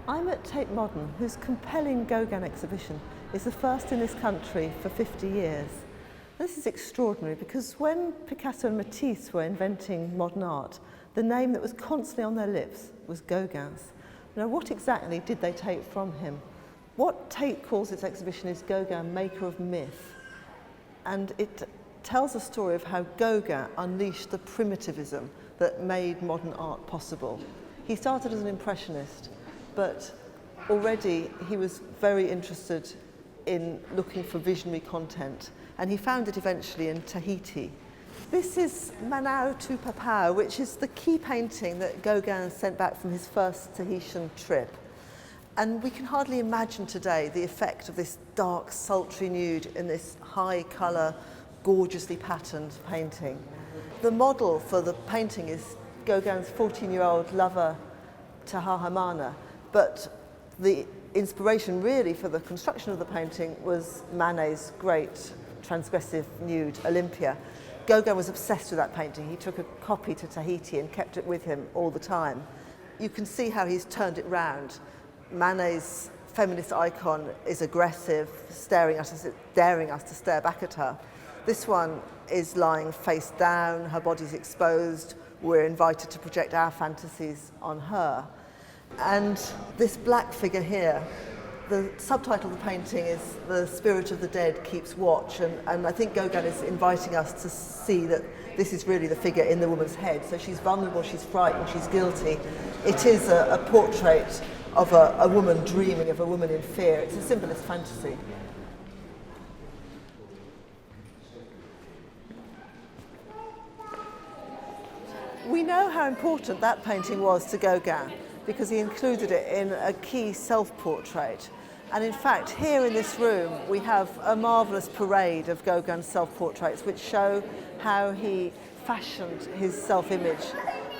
I'm at Tate Modern, whose compelling Gauguin exhibition is the first in this country for 50 years. This is extraordinary because when Picasso and Matisse were inventing modern art, the name that was constantly on their lips was Gauguin's. Now, what exactly did they take from him? What Tate calls its exhibition is Gauguin, maker of myth. And it tells a story of how Gauguin unleashed the primitivism that made modern art possible. He started as an impressionist, but already he was very interested in looking for visionary content, and he found it eventually in Tahiti. This is Manao tu Papau, which is the key painting that Gauguin sent back from his first Tahitian trip. And we can hardly imagine today the effect of this dark, sultry nude in this high colour, gorgeously patterned painting. The model for the painting is Gauguin's 14-year-old lover, Tahahamana, but the inspiration really for the construction of the painting was Manet's great transgressive nude, Olympia. Gauguin was obsessed with that painting. He took a copy to Tahiti and kept it with him all the time. You can see how he's turned it round. Manet's feminist icon is aggressive, daring us to stare back at her. This one is lying face down, her body's exposed. We're invited to project our fantasies on her. And this black figure here, the subtitle of the painting is "The Spirit of the Dead Keeps Watch," and I think Gauguin is inviting us to see that this is really the figure in the woman's head. So she's vulnerable, she's frightened, she's guilty. It is a portrait of a woman dreaming, of a woman in fear. It's a symbolist fantasy. We know how important that painting was to Gauguin because he included it in a key self-portrait. And in fact, here in this room, we have a marvellous parade of Gauguin's self-portraits which show how he fashioned his self-image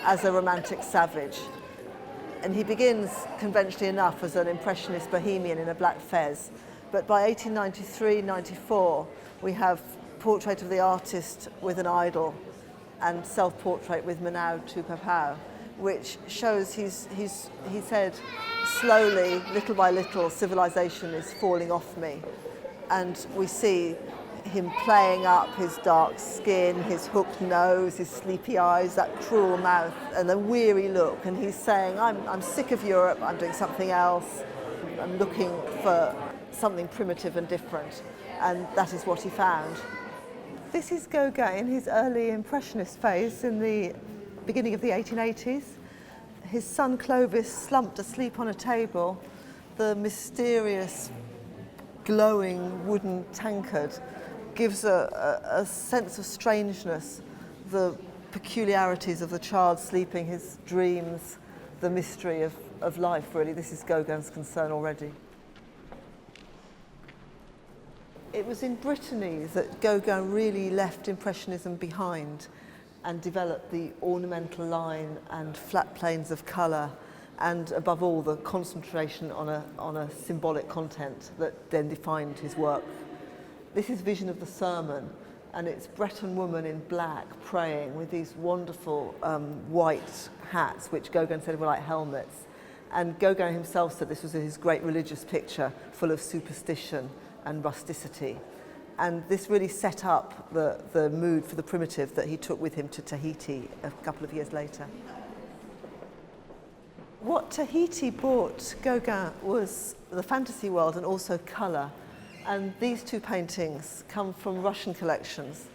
as a romantic savage. And he begins, conventionally enough, as an impressionist bohemian in a black fez. But by 1893-94, we have Portrait of the Artist with an Idol and Self-Portrait with Manao tu Papau, which shows he said, slowly, little by little, civilization is falling off me. And we see him playing up his dark skin, his hooked nose, his sleepy eyes, that cruel mouth, and the weary look. And he's saying, I'm sick of Europe, I'm doing something else, I'm looking for something primitive and different. And that is what he found. This is Gauguin in his early impressionist phase in the beginning of the 1880s. His son Clovis slumped asleep on a table. The mysterious, glowing wooden tankard gives a sense of strangeness, the peculiarities of the child sleeping, his dreams, the mystery of life, really. This is Gauguin's concern already. It was in Brittany that Gauguin really left Impressionism behind and developed the ornamental line and flat planes of colour, and above all the concentration on a symbolic content that then defined his work. This is Vision of the Sermon, and it's Breton woman in black praying with these wonderful white hats, which Gauguin said were like helmets. And Gauguin himself said this was his great religious picture, full of superstition and rusticity. And this really set up the mood for the primitive that he took with him to Tahiti a couple of years later. What Tahiti brought Gauguin was the fantasy world and also colour. And these two paintings come from Russian collections.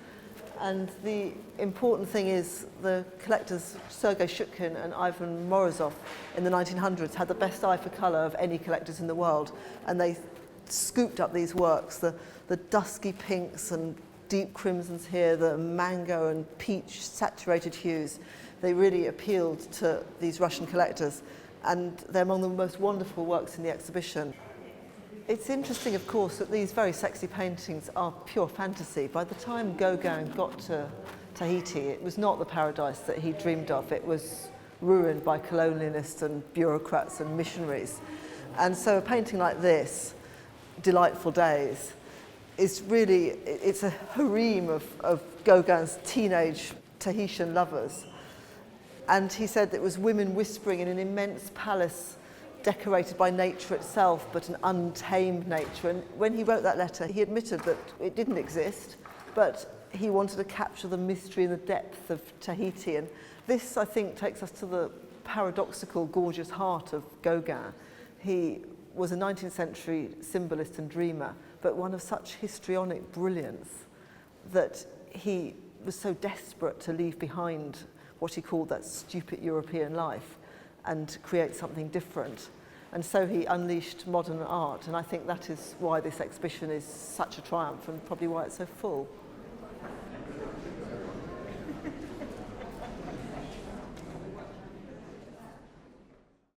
And the important thing is the collectors Sergei Shutkin and Ivan Morozov in the 1900s had the best eye for colour of any collectors in the world. And they scooped up these works, the dusky pinks and deep crimsons here, the mango and peach saturated hues. They really appealed to these Russian collectors, and they're among the most wonderful works in the exhibition. It's interesting, of course, that these very sexy paintings are pure fantasy. By the time Gauguin got to Tahiti, it was not the paradise that he dreamed of. It was ruined by colonialists and bureaucrats and missionaries. And so a painting like this, Delightful Days, is really, it's a harem of Gauguin's teenage Tahitian lovers. And he said it was women whispering in an immense palace decorated by nature itself, but an untamed nature. And when he wrote that letter, he admitted that it didn't exist, but he wanted to capture the mystery and the depth of Tahiti. And this, I think, takes us to the paradoxical, gorgeous heart of Gauguin. He was a 19th century symbolist and dreamer, but one of such histrionic brilliance that he was so desperate to leave behind what he called that stupid European life and create something different. And so he unleashed modern art, and I think that is why this exhibition is such a triumph and probably why it's so full.